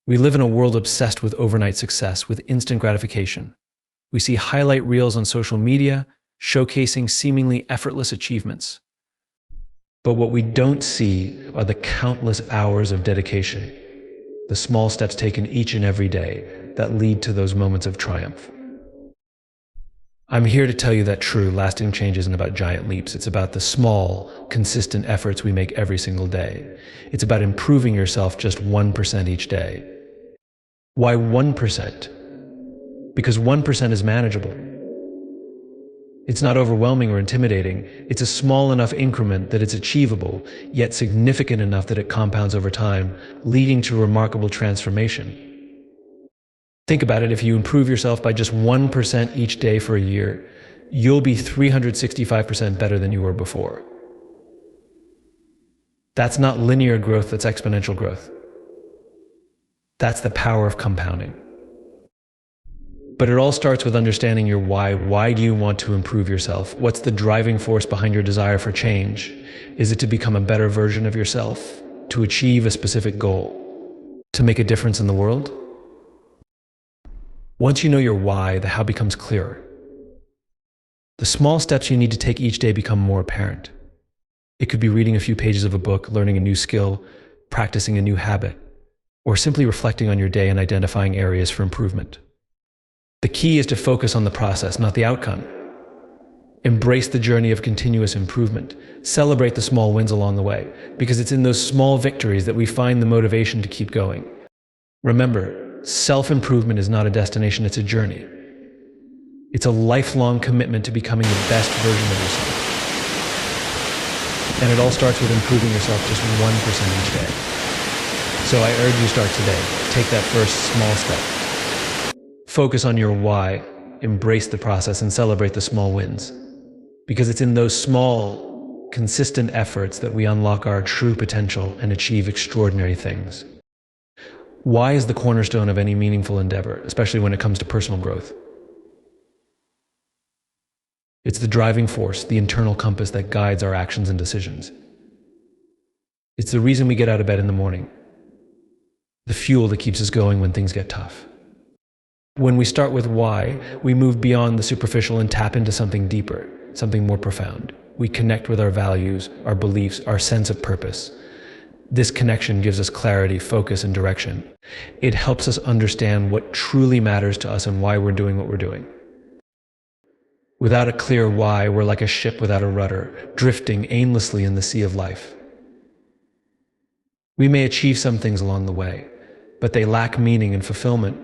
We live in a world obsessed with overnight success, with instant gratification. We see highlight reels on social media, showcasing seemingly effortless achievements. But what we don't see are the countless hours of dedication, the small steps taken each and every day that lead to those moments of triumph. I'm here to tell you that true, lasting change isn't about giant leaps. It's about the small, consistent efforts we make every single day. It's about improving yourself just 1% each day. Why 1%? Because 1% is manageable. It's not overwhelming or intimidating. It's a small enough increment that it's achievable, yet significant enough that it compounds over time, leading to remarkable transformation. Think about it, if you improve yourself by just 1% each day for a year, you'll be 365% better than you were before. That's not linear growth, that's exponential growth. That's the power of compounding. But it all starts with understanding your why. Why do you want to improve yourself? What's the driving force behind your desire for change? Is it to become a better version of yourself? To achieve a specific goal? To make a difference in the world? Once you know your why, the how becomes clearer. The small steps you need to take each day become more apparent. It could be reading a few pages of a book, learning a new skill, practicing a new habit, or simply reflecting on your day and identifying areas for improvement. The key is to focus on the process, not the outcome. Embrace the journey of continuous improvement. Celebrate the small wins along the way, because it's in those small victories that we find the motivation to keep going. Remember, self-improvement is not a destination, it's a journey. It's a lifelong commitment to becoming the best version of yourself. And it all starts with improving yourself just 1% each day. So I urge you start today. Take that first small step. Focus on your why, embrace the process, and celebrate the small wins. Because it's in those small, consistent efforts that we unlock our true potential and achieve extraordinary things. Why is the cornerstone of any meaningful endeavor, especially when it comes to personal growth? It's the driving force, the internal compass that guides our actions and decisions. It's the reason we get out of bed in the morning, the fuel that keeps us going when things get tough. When we start with why, we move beyond the superficial and tap into something deeper, something more profound. We connect with our values, our beliefs, our sense of purpose. This connection gives us clarity, focus, and direction. It helps us understand what truly matters to us and why we're doing what we're doing. Without a clear why, we're like a ship without a rudder, drifting aimlessly in the sea of life. We may achieve some things along the way, but they lack meaning and fulfillment.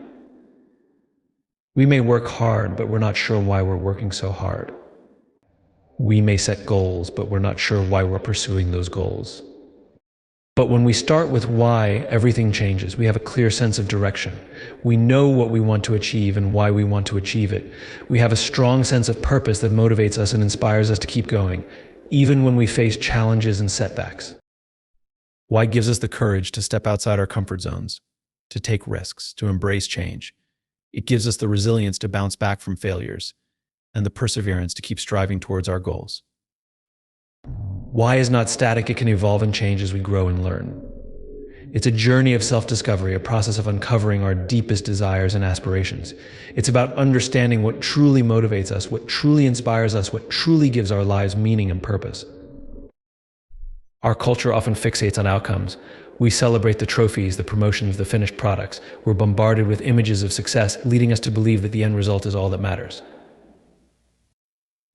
We may work hard, but we're not sure why we're working so hard. We may set goals, but we're not sure why we're pursuing those goals. But when we start with why, everything changes. We have a clear sense of direction. We know what we want to achieve and why we want to achieve it. We have a strong sense of purpose that motivates us and inspires us to keep going, even when we face challenges and setbacks. Why gives us the courage to step outside our comfort zones, to take risks, to embrace change. It gives us the resilience to bounce back from failures and the perseverance to keep striving towards our goals. Why is not static, it can evolve and change as we grow and learn. It's a journey of self-discovery, a process of uncovering our deepest desires and aspirations. It's about understanding what truly motivates us, what truly inspires us, what truly gives our lives meaning and purpose. Our culture often fixates on outcomes. We celebrate the trophies, the promotions, the finished products. We're bombarded with images of success, leading us to believe that the end result is all that matters.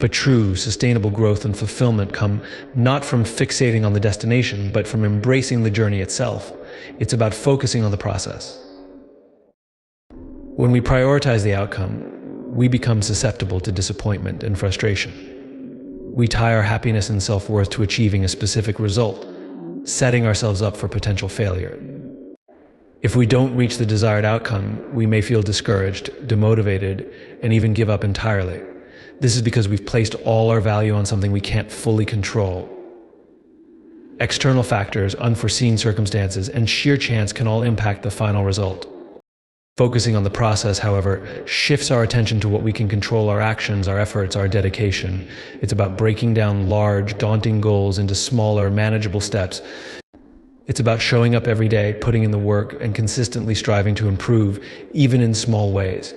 But true, sustainable growth and fulfillment come not from fixating on the destination, but from embracing the journey itself. It's about focusing on the process. When we prioritize the outcome, we become susceptible to disappointment and frustration. We tie our happiness and self-worth to achieving a specific result, setting ourselves up for potential failure. If we don't reach the desired outcome, we may feel discouraged, demotivated, and even give up entirely. This is because we've placed all our value on something we can't fully control. External factors, unforeseen circumstances, and sheer chance can all impact the final result. Focusing on the process, however, shifts our attention to what we can control: our actions, our efforts, our dedication. It's about breaking down large, daunting goals into smaller, manageable steps. It's about showing up every day, putting in the work, and consistently striving to improve, even in small ways.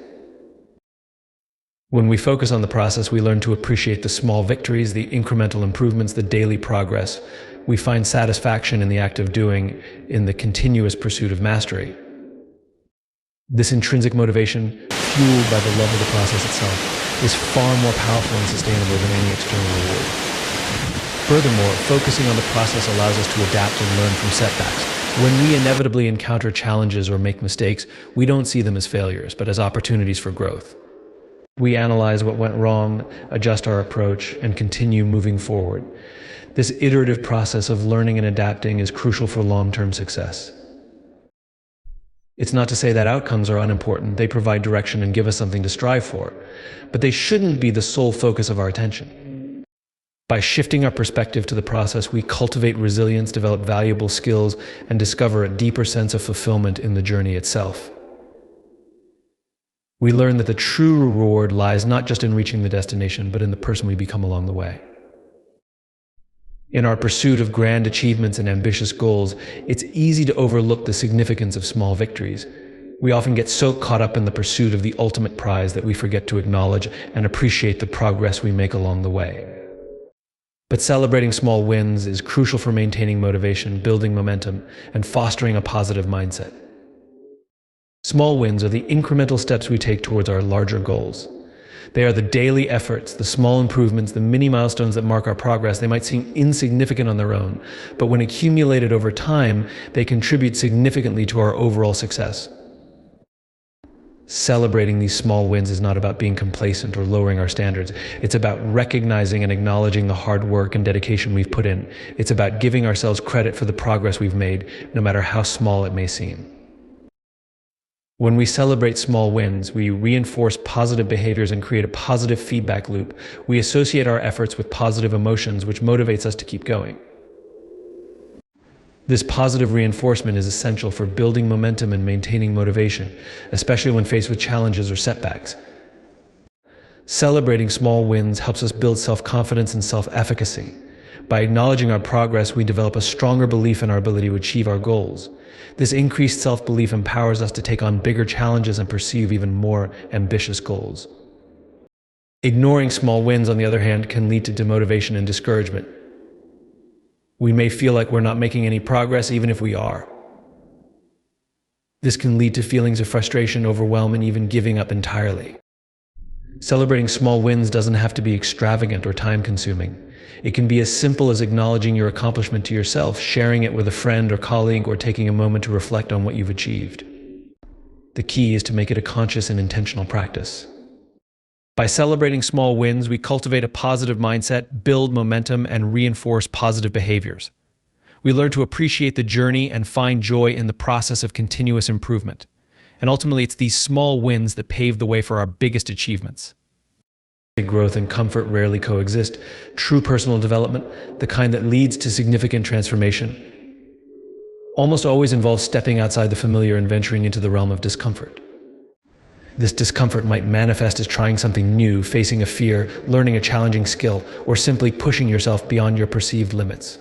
When we focus on the process, we learn to appreciate the small victories, the incremental improvements, the daily progress. We find satisfaction in the act of doing, in the continuous pursuit of mastery. This intrinsic motivation, fueled by the love of the process itself, is far more powerful and sustainable than any external reward. Furthermore, focusing on the process allows us to adapt and learn from setbacks. When we inevitably encounter challenges or make mistakes, we don't see them as failures, but as opportunities for growth. We analyze what went wrong, adjust our approach, and continue moving forward. This iterative process of learning and adapting is crucial for long-term success. It's not to say that outcomes are unimportant. They provide direction and give us something to strive for, but they shouldn't be the sole focus of our attention. By shifting our perspective to the process, we cultivate resilience, develop valuable skills, and discover a deeper sense of fulfillment in the journey itself. We learn that the true reward lies not just in reaching the destination, but in the person we become along the way. In our pursuit of grand achievements and ambitious goals, it's easy to overlook the significance of small victories. We often get so caught up in the pursuit of the ultimate prize that we forget to acknowledge and appreciate the progress we make along the way. But celebrating small wins is crucial for maintaining motivation, building momentum, and fostering a positive mindset. Small wins are the incremental steps we take towards our larger goals. They are the daily efforts, the small improvements, the mini milestones that mark our progress. They might seem insignificant on their own, but when accumulated over time, they contribute significantly to our overall success. Celebrating these small wins is not about being complacent or lowering our standards. It's about recognizing and acknowledging the hard work and dedication we've put in. It's about giving ourselves credit for the progress we've made, no matter how small it may seem. When we celebrate small wins, we reinforce positive behaviors and create a positive feedback loop. We associate our efforts with positive emotions, which motivates us to keep going. This positive reinforcement is essential for building momentum and maintaining motivation, especially when faced with challenges or setbacks. Celebrating small wins helps us build self-confidence and self-efficacy. By acknowledging our progress, we develop a stronger belief in our ability to achieve our goals. This increased self-belief empowers us to take on bigger challenges and pursue even more ambitious goals. Ignoring small wins, on the other hand, can lead to demotivation and discouragement. We may feel like we're not making any progress, even if we are. This can lead to feelings of frustration, overwhelm, and even giving up entirely. Celebrating small wins doesn't have to be extravagant or time-consuming. It can be as simple as acknowledging your accomplishment to yourself, sharing it with a friend or colleague, or taking a moment to reflect on what you've achieved. The key is to make it a conscious and intentional practice. By celebrating small wins, we cultivate a positive mindset, build momentum, and reinforce positive behaviors. We learn to appreciate the journey and find joy in the process of continuous improvement. And ultimately, it's these small wins that pave the way for our biggest achievements. Growth and comfort rarely coexist. True personal development, the kind that leads to significant transformation, almost always involves stepping outside the familiar and venturing into the realm of discomfort. This discomfort might manifest as trying something new, facing a fear, learning a challenging skill, or simply pushing yourself beyond your perceived limits.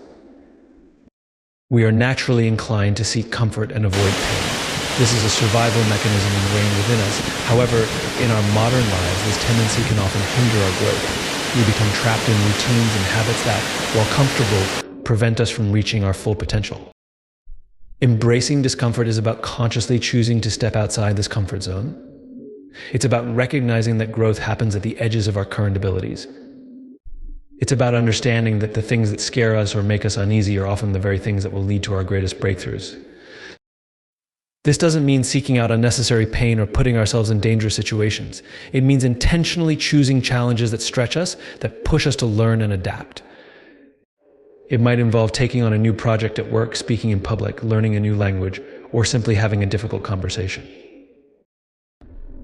We are naturally inclined to seek comfort and avoid pain. This is a survival mechanism ingrained within us. However, in our modern lives, this tendency can often hinder our growth. We become trapped in routines and habits that, while comfortable, prevent us from reaching our full potential. Embracing discomfort is about consciously choosing to step outside this comfort zone. It's about recognizing that growth happens at the edges of our current abilities. It's about understanding that the things that scare us or make us uneasy are often the very things that will lead to our greatest breakthroughs. This doesn't mean seeking out unnecessary pain or putting ourselves in dangerous situations. It means intentionally choosing challenges that stretch us, that push us to learn and adapt. It might involve taking on a new project at work, speaking in public, learning a new language, or simply having a difficult conversation.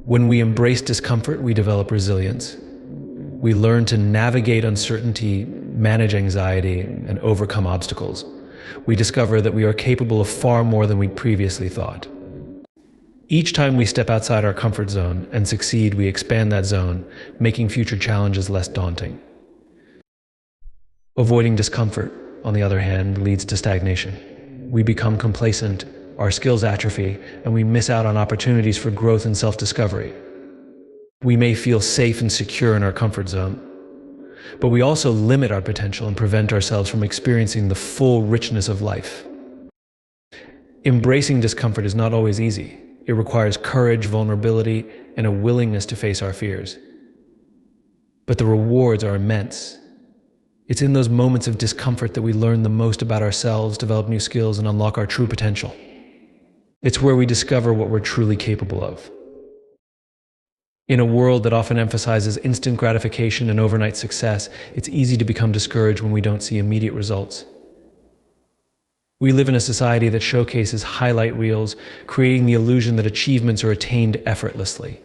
When we embrace discomfort, we develop resilience. We learn to navigate uncertainty, manage anxiety, and overcome obstacles. We discover that we are capable of far more than we previously thought. Each time we step outside our comfort zone and succeed, we expand that zone, making future challenges less daunting. Avoiding discomfort, on the other hand, leads to stagnation. we become complacent, our skills atrophy, and we miss out on opportunities for growth and self-discovery. We may feel safe and secure in our comfort zone, but we also limit our potential and prevent ourselves from experiencing the full richness of life. Embracing discomfort is not always easy. It requires courage, vulnerability, and a willingness to face our fears. But the rewards are immense. It's in those moments of discomfort that we learn the most about ourselves, develop new skills, and unlock our true potential. It's where we discover what we're truly capable of. In a world that often emphasizes instant gratification and overnight success, it's easy to become discouraged when we don't see immediate results. We live in a society that showcases highlight reels, creating the illusion that achievements are attained effortlessly.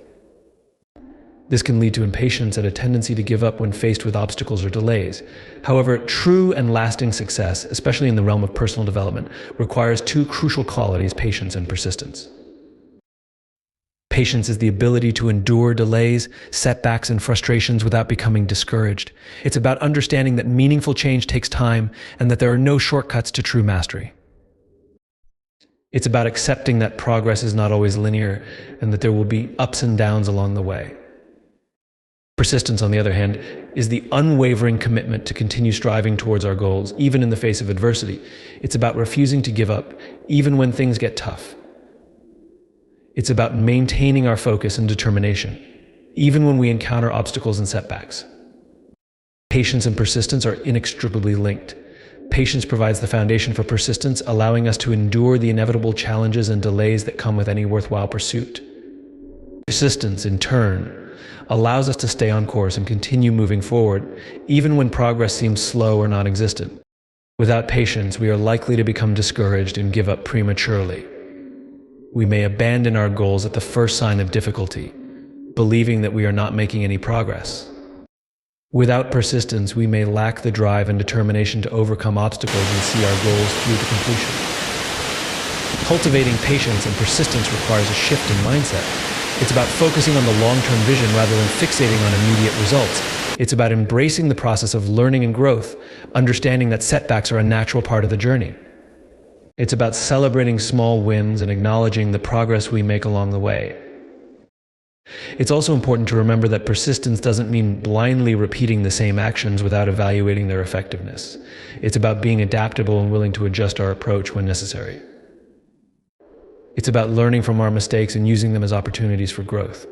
This can lead to impatience and a tendency to give up when faced with obstacles or delays. However, true and lasting success, especially in the realm of personal development, requires two crucial qualities: patience and persistence. Patience is the ability to endure delays, setbacks, and frustrations without becoming discouraged. It's about understanding that meaningful change takes time and that there are no shortcuts to true mastery. It's about accepting that progress is not always linear and that there will be ups and downs along the way. Persistence, on the other hand, is the unwavering commitment to continue striving towards our goals, even in the face of adversity. It's about refusing to give up, even when things get tough. It's about maintaining our focus and determination, even when we encounter obstacles and setbacks. Patience and persistence are inextricably linked. Patience provides the foundation for persistence, allowing us to endure the inevitable challenges and delays that come with any worthwhile pursuit. Persistence, in turn, allows us to stay on course and continue moving forward, even when progress seems slow or non-existent. Without patience, we are likely to become discouraged and give up prematurely. We may abandon our goals at the first sign of difficulty, believing that we are not making any progress. Without persistence, we may lack the drive and determination to overcome obstacles and see our goals through to completion. Cultivating patience and persistence requires a shift in mindset. It's about focusing on the long-term vision rather than fixating on immediate results. It's about embracing the process of learning and growth, understanding that setbacks are a natural part of the journey. It's about celebrating small wins and acknowledging the progress we make along the way. It's also important to remember that persistence doesn't mean blindly repeating the same actions without evaluating their effectiveness. It's about being adaptable and willing to adjust our approach when necessary. It's about learning from our mistakes and using them as opportunities for growth.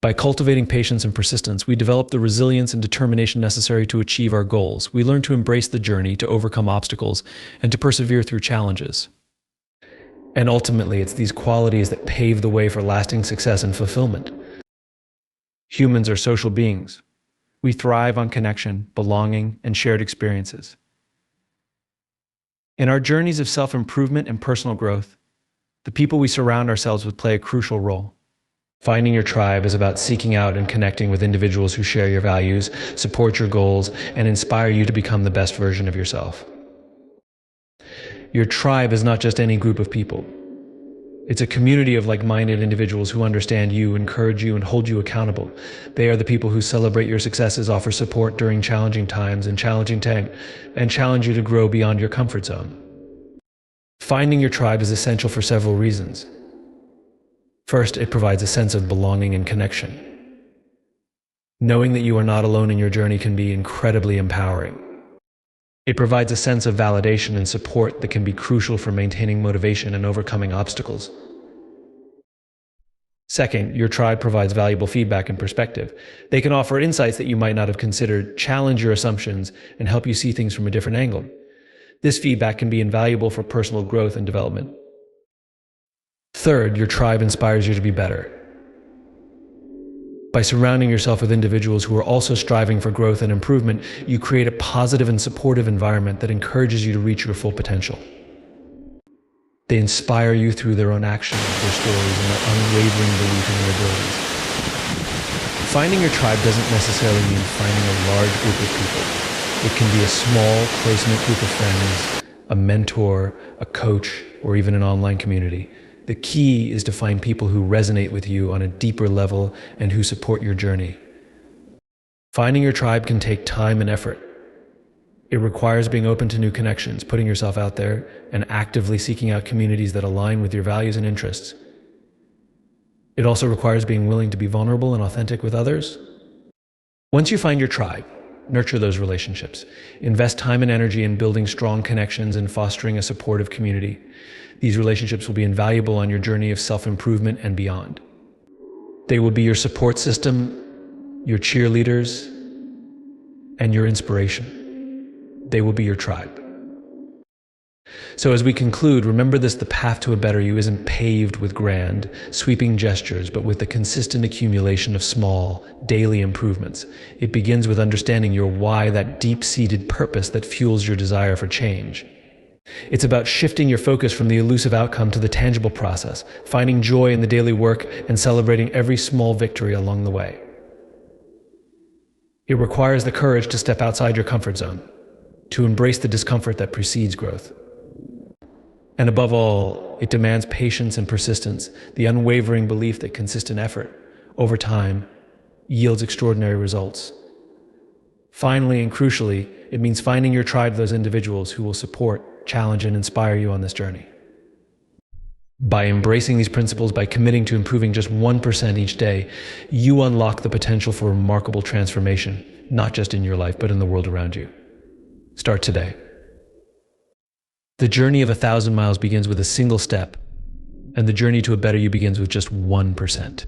By cultivating patience and persistence, we develop the resilience and determination necessary to achieve our goals. We learn to embrace the journey, to overcome obstacles, and to persevere through challenges. And ultimately, it's these qualities that pave the way for lasting success and fulfillment. Humans are social beings. We thrive on connection, belonging, and shared experiences. In our journeys of self-improvement and personal growth, the people we surround ourselves with play a crucial role. Finding your tribe is about seeking out and connecting with individuals who share your values, support your goals, and inspire you to become the best version of yourself. Your tribe is not just any group of people. It's a community of like-minded individuals who understand you, encourage you, and hold you accountable. They are the people who celebrate your successes, offer support during challenging times, and challenge you to grow beyond your comfort zone. Finding your tribe is essential for several reasons. First, it provides a sense of belonging and connection. Knowing that you are not alone in your journey can be incredibly empowering. It provides a sense of validation and support that can be crucial for maintaining motivation and overcoming obstacles. Second, your tribe provides valuable feedback and perspective. They can offer insights that you might not have considered, challenge your assumptions, and help you see things from a different angle. This feedback can be invaluable for personal growth and development. Third, your tribe inspires you to be better. By surrounding yourself with individuals who are also striving for growth and improvement, you create a positive and supportive environment that encourages you to reach your full potential. They inspire you through their own actions, their stories, and their unwavering belief in your abilities. Finding your tribe doesn't necessarily mean finding a large group of people. It can be a small, close-knit group of friends, a mentor, a coach, or even an online community. The key is to find people who resonate with you on a deeper level and who support your journey. Finding your tribe can take time and effort. It requires being open to new connections, putting yourself out there, and actively seeking out communities that align with your values and interests. It also requires being willing to be vulnerable and authentic with others. Once you find your tribe, nurture those relationships. Invest time and energy in building strong connections and fostering a supportive community. These relationships will be invaluable on your journey of self-improvement and beyond. They will be your support system, your cheerleaders, and your inspiration. They will be your tribe. So as we conclude, remember this: the path to a better you isn't paved with grand, sweeping gestures, but with the consistent accumulation of small, daily improvements. It begins with understanding your why, that deep-seated purpose that fuels your desire for change. It's about shifting your focus from the elusive outcome to the tangible process, finding joy in the daily work and celebrating every small victory along the way. It requires the courage to step outside your comfort zone, to embrace the discomfort that precedes growth. And above all, it demands patience and persistence, the unwavering belief that consistent effort, over time, yields extraordinary results. Finally and crucially, it means finding your tribe of those individuals who will support, challenge, and inspire you on this journey. By embracing these principles, by committing to improving just 1% each day, you unlock the potential for remarkable transformation, not just in your life, but in the world around you. Start today. The journey of 1,000 miles begins with a single step, and the journey to a better you begins with just 1%.